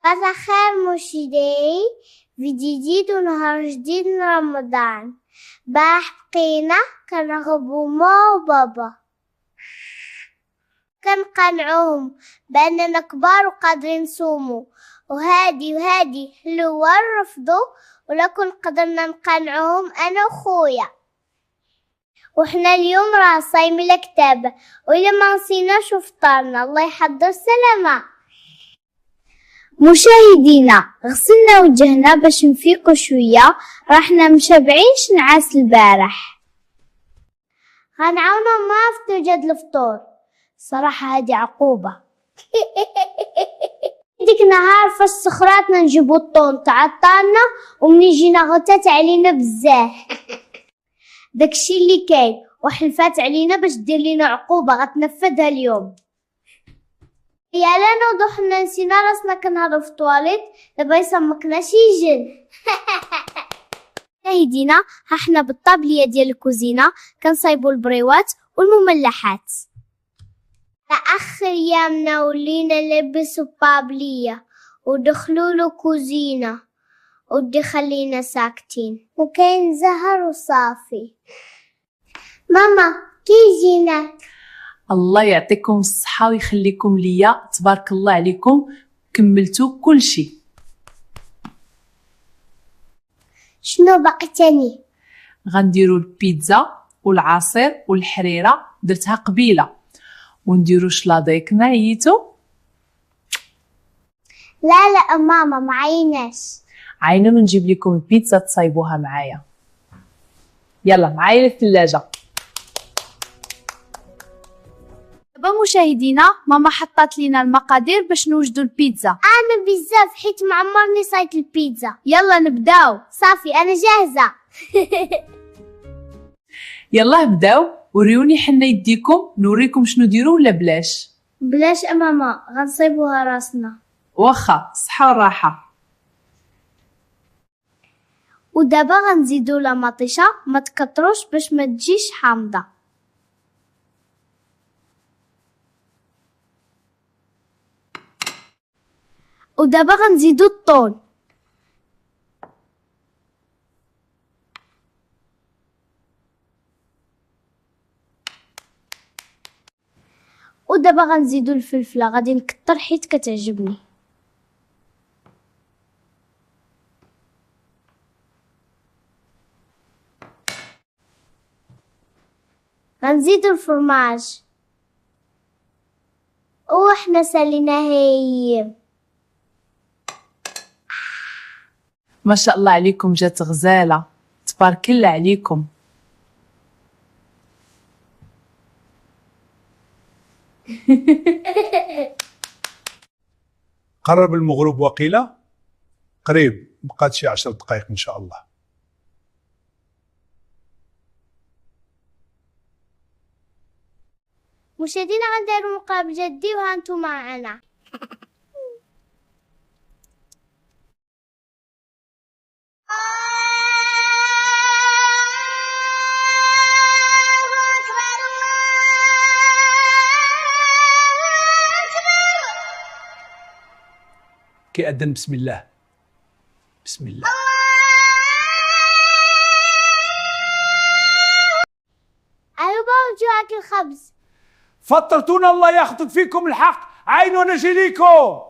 مساء الخير مشاهدي فيديو جديد ونهار جديد من رمضان. امبارح بقينا كنرغبو ماما وبابا، كنقنعوهم بأننا كبار وقادرين نصومو، وهادي حلوة رفضوا، ولكن قدرنا نقنعوهم أنا وخويا. وحنا اليوم راه صايمين الكتاب، وإلا ما نسيناش وفطرنا. الله يحضر السلامة. مشاهدينا، غسلنا وجهنا باش نفيقو شوية، راحنا مشبعين شنعاس البارح. غنعاونو ما في توجد الفطور، صراحة هادي عقوبة. ديك نهار فاش سخراتنا نجيبو الطون تعطلنا ومنيجينا غتات علينا بزاف. داكشي اللي كاين، وحلفات علينا باش دير لينا عقوبة غتنفذها اليوم. يا لا نوضو حنا نسينا راسنا كنهضرو في الطواليت، دابا يسمكناش يجن. مشاهدينا، ها حنا بالطابلية ديال الكوزينة كنصايبو البريوات والمملحات. لآخر يامنا ولينا نلبسو بابلية ودخلولو كوزينة ودي خلينا ساكتين وكاين زهر وصافي. ماما كي جينا؟ الله يعطيكم الصحة ويخليكم ليا، تبارك الله عليكم، كملتوا كل شيء. شنو باقي تاني؟ غنديروا البيتزا والعصير والحريرة درتها قبيله، ونديروا شلاضيك. نعيتو؟ لا ماما ما عيناش. عينوا نجيب لكم البيتزا تصايبوها معايا. يلا معايا للثلاجة. دابا مشاهدينا، ماما حطات لينا المقادير باش نوجدوا البيتزا. انا بزاف حيت معمرني صايت البيتزا. يلا نبداو. صافي انا جاهزه. يلا بداو، وريوني حنا يديكم نوريكم شنو ديروا ولا بلاش. بلاش ماما، غنصيبوها راسنا. واخا، صحه وراحه. ودابا غنزيدو لا مطيشه، ما تكتروش باش ما تجيش حامضه. ودابا غنزيدو الطون. ودابا غنزيدو الفلفله، غادي نكتر حيت كتعجبني. غنزيدو الفرماج، وحنا سالينا هي. ما شاء الله عليكم، جات غزاله، تبارك الله عليكم. قرب المغرب وقيل قريب، بقات شي 10 دقائق ان شاء الله. مشاهدينا، غنديرو مقلب جدي وهانتو معنا. كيأذن بسم الله. بسم الله. أيوبا وجوعك الخبز. فطرتونا، الله ياخذ فيكم الحق. عينو نجي ليكم.